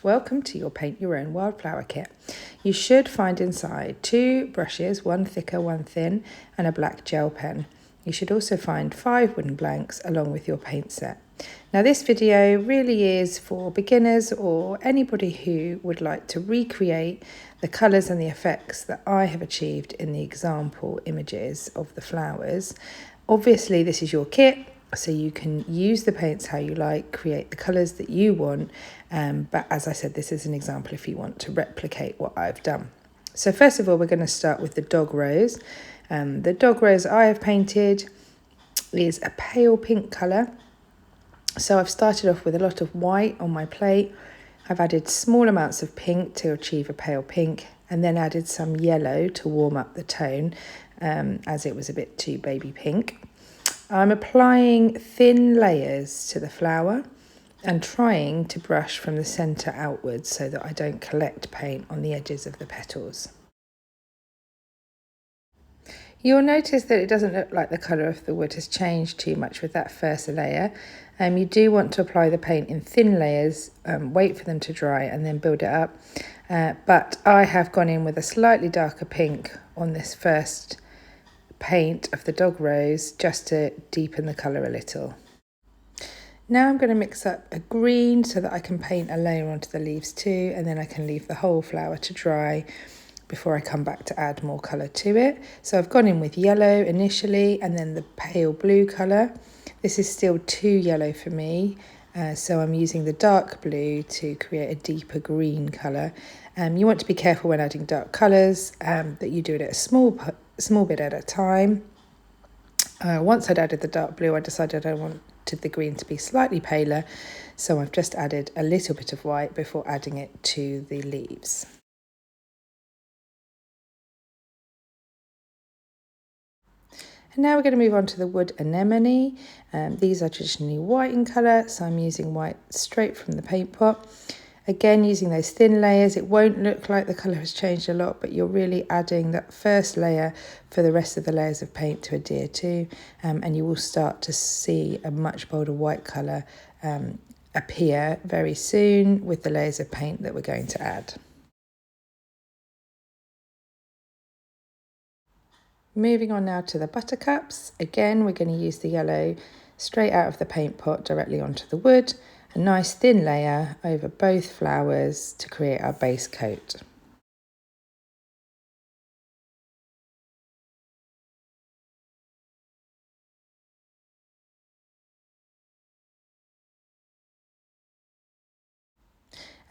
welcome to your Paint Your Own Wildflower kit. You should find inside 2 brushes, one thicker, one thin, and a black gel pen. You should also find 5 wooden blanks along with your paint set. Now this video really is for beginners or anybody who would like to recreate the colours and the effects that I have achieved in the example images of the flowers. Obviously this is your kit, so you can use the paints how you like, create the colours that you want, but as I said, this is an example if you want to replicate what I've done. So first of all, we're going to start with the dog rose. The dog rose I have painted is a pale pink colour. So I've started off with a lot of white on my plate. I've added small amounts of pink to achieve a pale pink, and then added some yellow to warm up the tone, as it was a bit too baby pink. I'm applying thin layers to the flower and trying to brush from the centre outwards so that I don't collect paint on the edges of the petals. You'll notice that it doesn't look like the colour of the wood has changed too much with that first layer. You do want to apply the paint in thin layers, wait for them to dry and then build it up. But I have gone in with a slightly darker pink on this first paint of the dog rose just to deepen the colour a little. Now I'm going to mix up a green so that I can paint a layer onto the leaves too, and then I can leave the whole flower to dry before I come back to add more colour to it. So I've gone in with yellow initially and then the pale blue colour. This is still too yellow for me, so I'm using the dark blue to create a deeper green colour. You want to be careful when adding dark colours, that you do it at a small bit at a time. Once I'd added the dark blue, I decided I wanted the green to be slightly paler, so I've just added a little bit of white before adding it to the leaves. And now we're going to move on to the wood anemone. These are traditionally white in colour, so I'm using white straight from the paint pot. Again, using those thin layers, it won't look like the colour has changed a lot, but you're really adding that first layer for the rest of the layers of paint to adhere to, and you will start to see a much bolder white colour appear very soon with the layers of paint that we're going to add. Moving on now to the buttercups. Again, we're going to use the yellow straight out of the paint pot directly onto the wood. A nice thin layer over both flowers to create our base coat.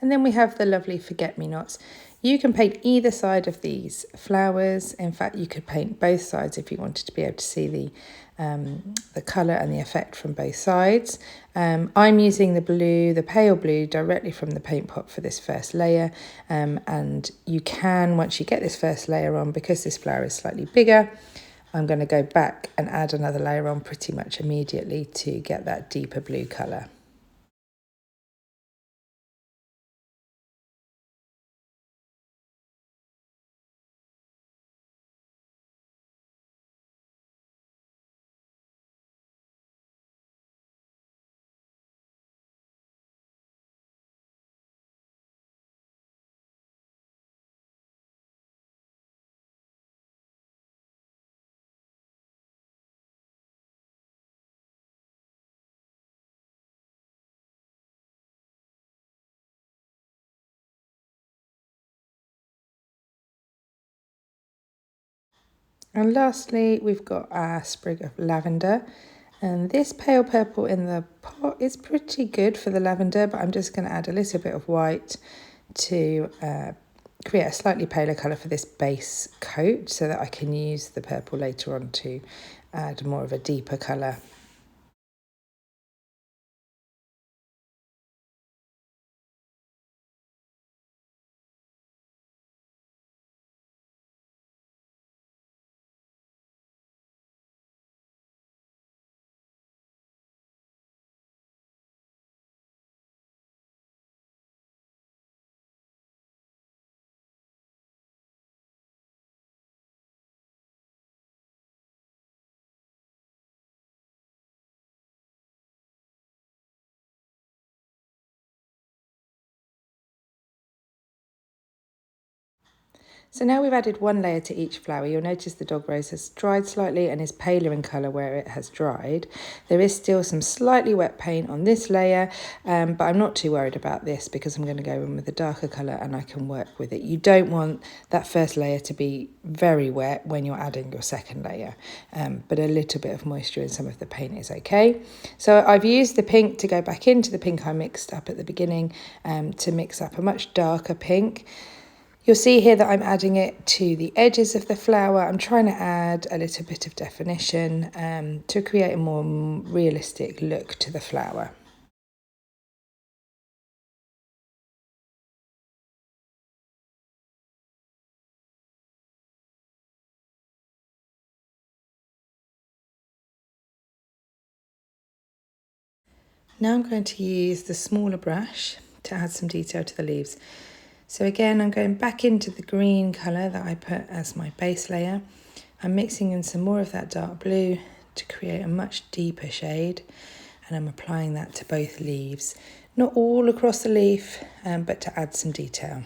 And then we have the lovely forget-me-nots. You can paint either side of these flowers. In fact, you could paint both sides if you wanted to be able to see the colour and the effect from both sides. I'm using the blue, the pale blue, directly from the paint pot for this first layer. And you can, once you get this first layer on, because this flower is slightly bigger, I'm going to go back and add another layer on pretty much immediately to get that deeper blue colour. And lastly, we've got our sprig of lavender. And this pale purple in the pot is pretty good for the lavender, but I'm just going to add a little bit of white to create a slightly paler colour for this base coat so that I can use the purple later on to add more of a deeper colour. So now we've added one layer to each flower. You'll notice the dog rose has dried slightly and is paler in colour where it has dried. There is still some slightly wet paint on this layer, but I'm not too worried about this because I'm going to go in with a darker colour and I can work with it. You don't want that first layer to be very wet when you're adding your second layer, but a little bit of moisture in some of the paint is okay. So I've used the pink to go back into the pink I mixed up at the beginning to mix up a much darker pink. You'll see here that I'm adding it to the edges of the flower. I'm trying to add a little bit of definition to create a more realistic look to the flower. Now I'm going to use the smaller brush to add some detail to the leaves. So again, I'm going back into the green colour that I put as my base layer. I'm mixing in some more of that dark blue to create a much deeper shade, and I'm applying that to both leaves. Not all across the leaf, but to add some detail.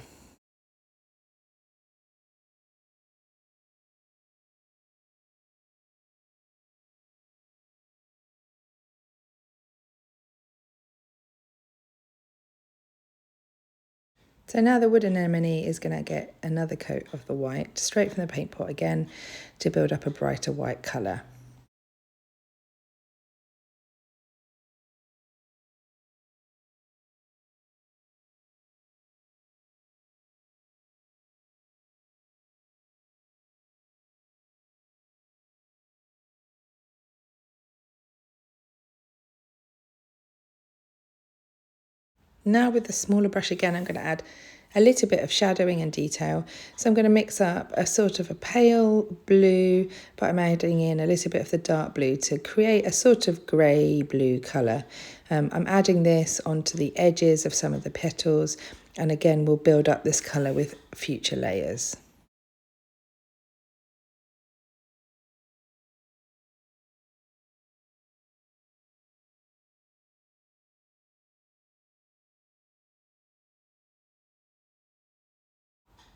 So now the wooden anemone is going to get another coat of the white straight from the paint pot again to build up a brighter white colour. Now with the smaller brush again, I'm going to add a little bit of shadowing and detail. So I'm going to mix up a sort of a pale blue, but I'm adding in a little bit of the dark blue to create a sort of grey blue colour. I'm adding this onto the edges of some of the petals, and again we'll build up this colour with future layers.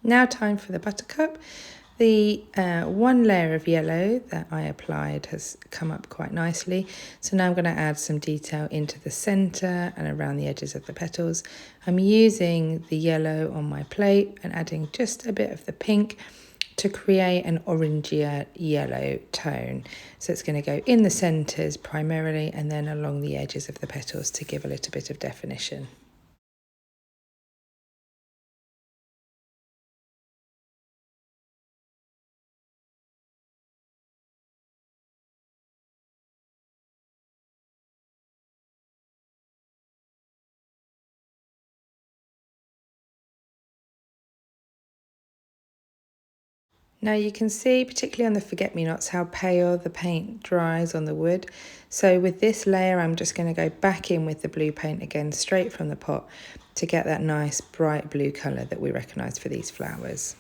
Now time for the buttercup. The one layer of yellow that I applied has come up quite nicely. So now I'm going to add some detail into the centre and around the edges of the petals. I'm using the yellow on my plate and adding just a bit of the pink to create an orangier yellow tone. So it's going to go in the centres primarily and then along the edges of the petals to give a little bit of definition. Now you can see, particularly on the forget-me-nots, how pale the paint dries on the wood. So with this layer, I'm just going to go back in with the blue paint again, straight from the pot, to get that nice bright blue colour that we recognise for these flowers.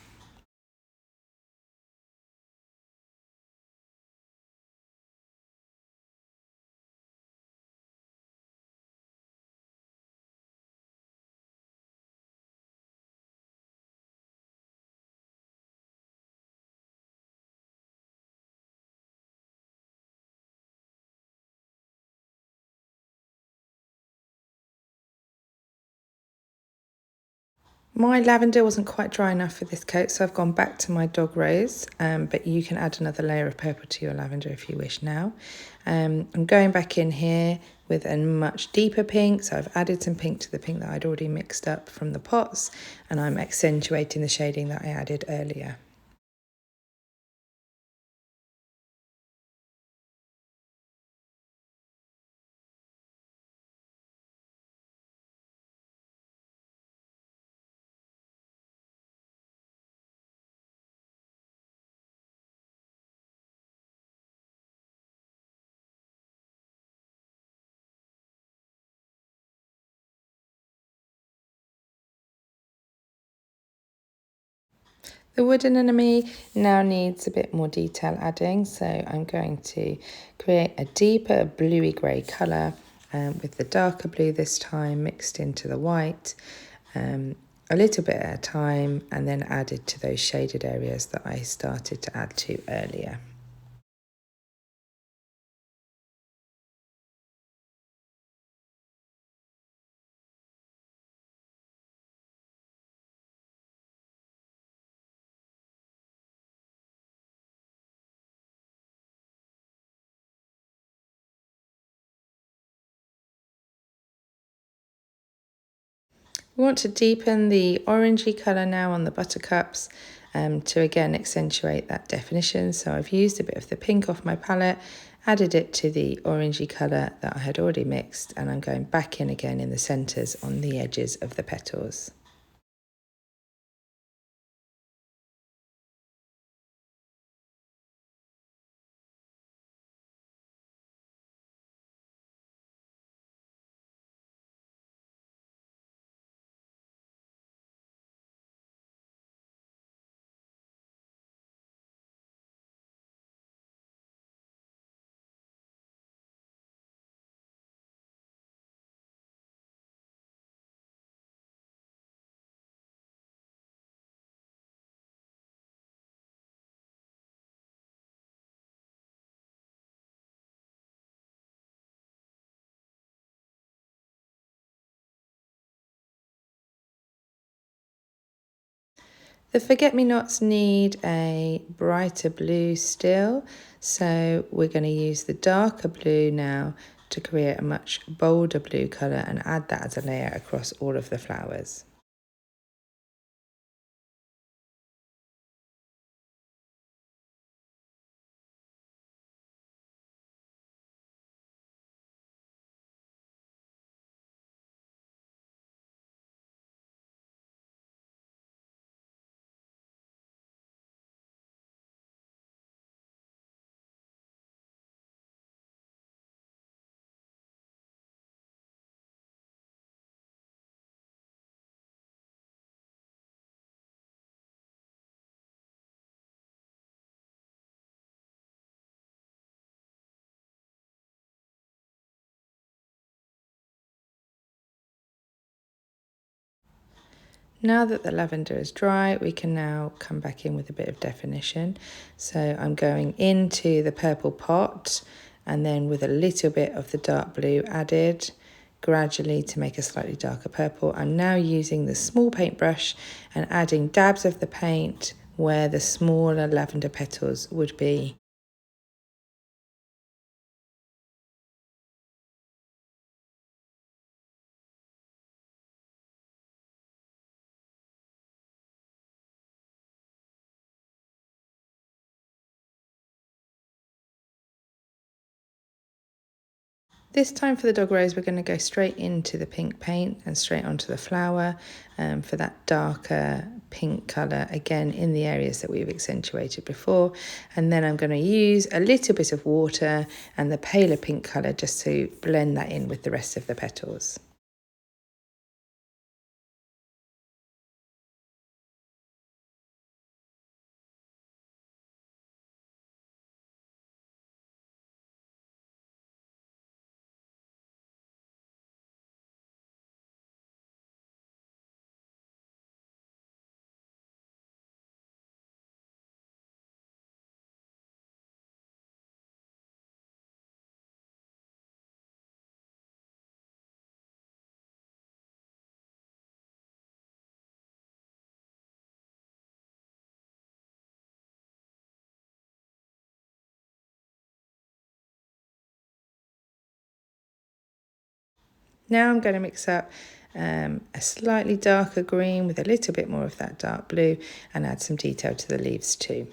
My lavender wasn't quite dry enough for this coat, so I've gone back to my dog rose, but you can add another layer of purple to your lavender if you wish now. I'm going back in here with a much deeper pink, so I've added some pink to the pink that I'd already mixed up from the pots, and I'm accentuating the shading that I added earlier. The wooden anemone now needs a bit more detail adding, so I'm going to create a deeper bluey grey colour with the darker blue this time mixed into the white. a little bit at a time, and then added to those shaded areas that I started to add to earlier. We want to deepen the orangey colour now on the buttercups to again accentuate that definition. So I've used a bit of the pink off my palette, added it to the orangey colour that I had already mixed, and I'm going back in again in the centres on the edges of the petals. The forget-me-nots need a brighter blue still, so we're going to use the darker blue now to create a much bolder blue colour and add that as a layer across all of the flowers. Now that the lavender is dry, we can now come back in with a bit of definition. So I'm going into the purple pot and then with a little bit of the dark blue added gradually to make a slightly darker purple. I'm now using the small paintbrush and adding dabs of the paint where the smaller lavender petals would be. This time for the dog rose, we're going to go straight into the pink paint and straight onto the flower for that darker pink colour, again in the areas that we've accentuated before. And then I'm going to use a little bit of water and the paler pink colour just to blend that in with the rest of the petals. Now I'm going to mix up a slightly darker green with a little bit more of that dark blue and add some detail to the leaves too.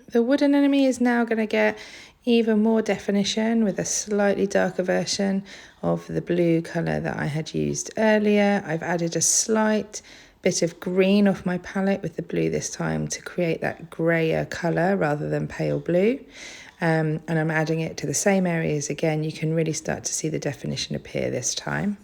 The wood anemone is now going to get even more definition with a slightly darker version of the blue colour that I had used earlier. I've added a slight bit of green off my palette with the blue this time to create that greyer colour rather than pale blue. And I'm adding it to the same areas again. You can really start to see the definition appear this time.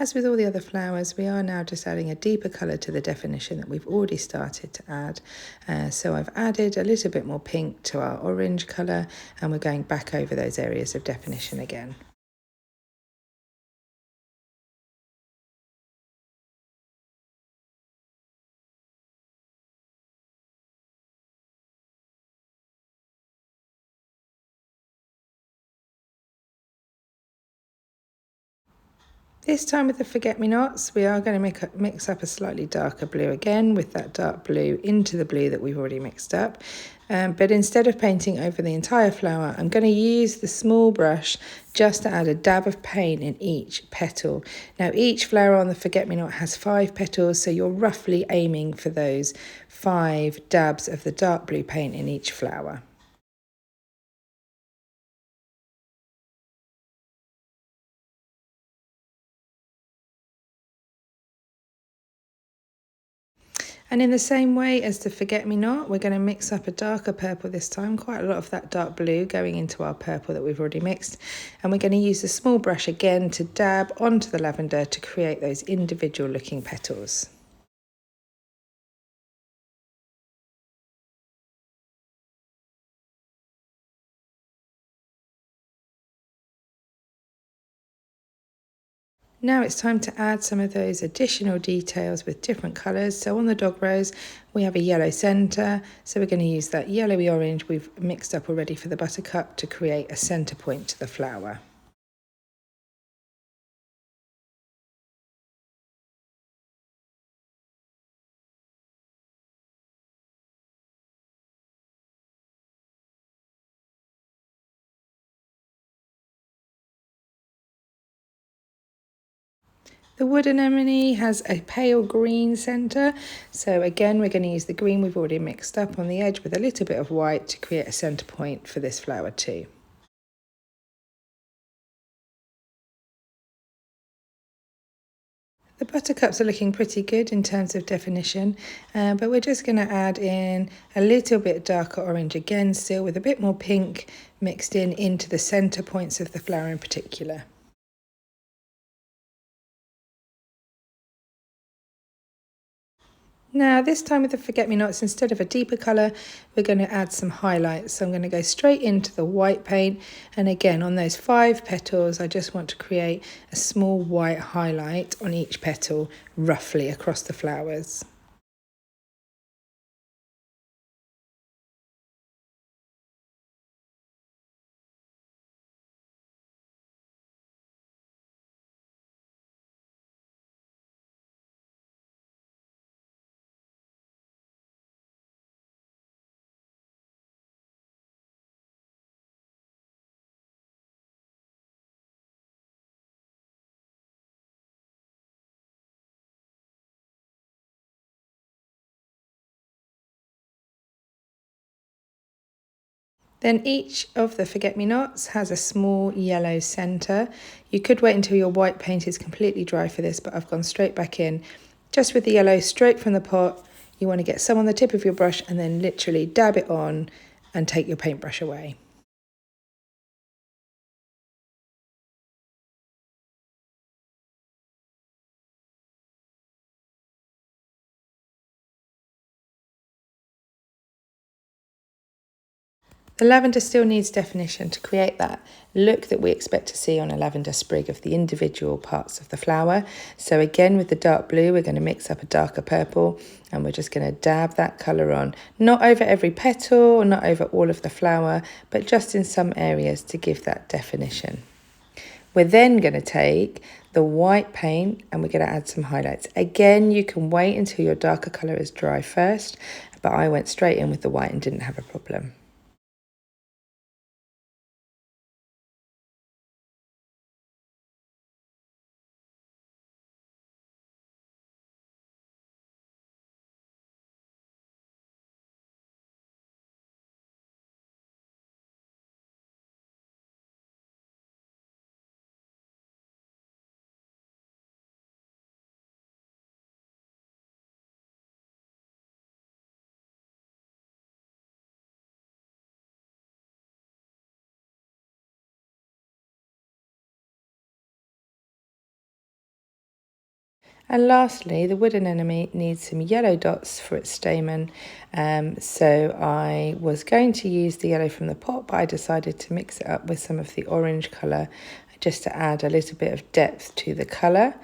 As with all the other flowers, we are now just adding a deeper colour to the definition that we've already started to add. So I've added a little bit more pink to our orange colour, and we're going back over those areas of definition again. This time with the forget-me-nots, we are going to mix up a slightly darker blue again with that dark blue into the blue that we've already mixed up. But instead of painting over the entire flower, I'm going to use the small brush just to add a dab of paint in each petal. Now each flower on the forget-me-not has 5 petals, so you're roughly aiming for those 5 dabs of the dark blue paint in each flower. And in the same way as the forget-me-not, we're going to mix up a darker purple this time, quite a lot of that dark blue going into our purple that we've already mixed. And we're going to use the small brush again to dab onto the lavender to create those individual looking petals. Now it's time to add some of those additional details with different colours. So on the dog rose, we have a yellow centre. So we're going to use that yellowy orange we've mixed up already for the buttercup to create a centre point to the flower. The wood anemone has a pale green centre, so again we're going to use the green we've already mixed up on the edge with a little bit of white to create a centre point for this flower too. The buttercups are looking pretty good in terms of definition, but we're just going to add in a little bit darker orange again, still with a bit more pink mixed in into the centre points of the flower in particular. Now this time with the forget-me-nots, instead of a deeper colour, we're going to add some highlights. So I'm going to go straight into the white paint, and again on those 5 petals I just want to create a small white highlight on each petal roughly across the flowers. Then each of the forget-me-nots has a small yellow centre. You could wait until your white paint is completely dry for this, but I've gone straight back in just with the yellow straight from the pot. You want to get some on the tip of your brush and then literally dab it on and take your paintbrush away. The lavender still needs definition to create that look that we expect to see on a lavender sprig of the individual parts of the flower. So again, with the dark blue, we're going to mix up a darker purple and we're just going to dab that colour on, not over every petal, not over all of the flower, but just in some areas to give that definition. We're then going to take the white paint and we're going to add some highlights. Again, you can wait until your darker colour is dry first, but I went straight in with the white and didn't have a problem. And lastly, the wood anemone needs some yellow dots for its stamen. So I was going to use the yellow from the pot, but I decided to mix it up with some of the orange colour just to add a little bit of depth to the colour.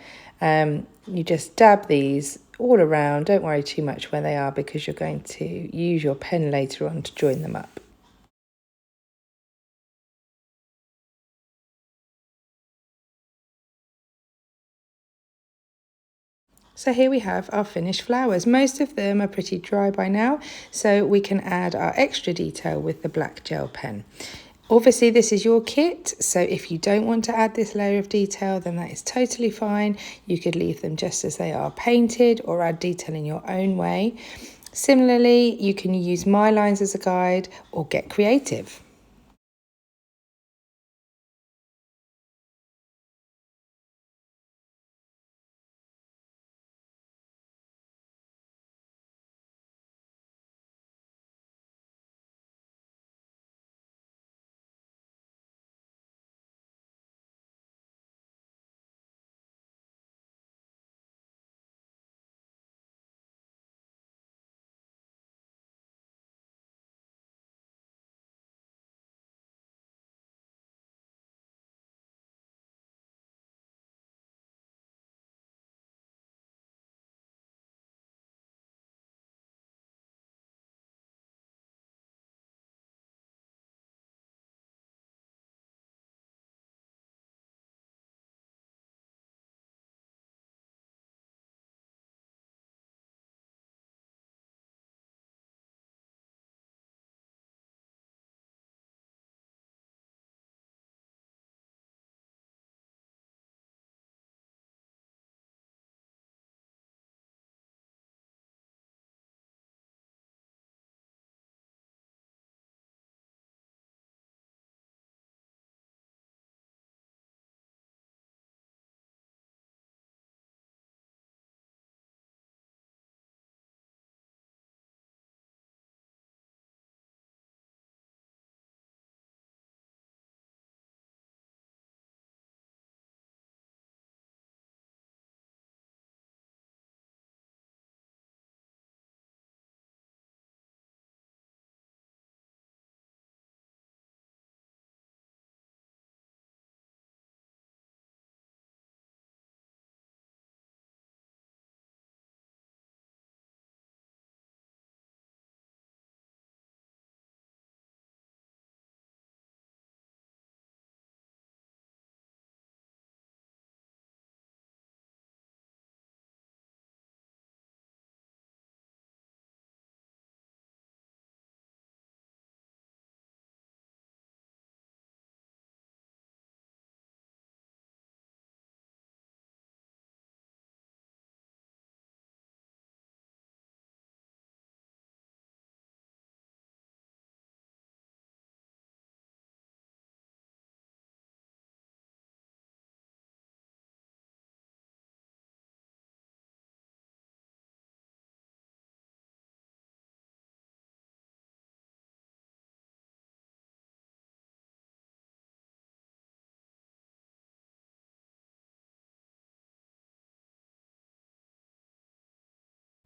You just dab these all around. Don't worry too much where they are because you're going to use your pen later on to join them up. So here we have our finished flowers. Most of them are pretty dry by now, so we can add our extra detail with the black gel pen. Obviously this is your kit, so if you don't want to add this layer of detail, then that is totally fine. You could leave them just as they are painted or add detail in your own way. Similarly, you can use my lines as a guide or get creative.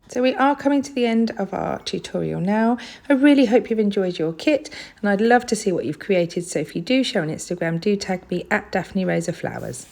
So we are coming to the end of our tutorial now. I really hope you've enjoyed your kit and I'd love to see what you've created. So if you do share on Instagram, do tag me at Daphne Rosa Flowers.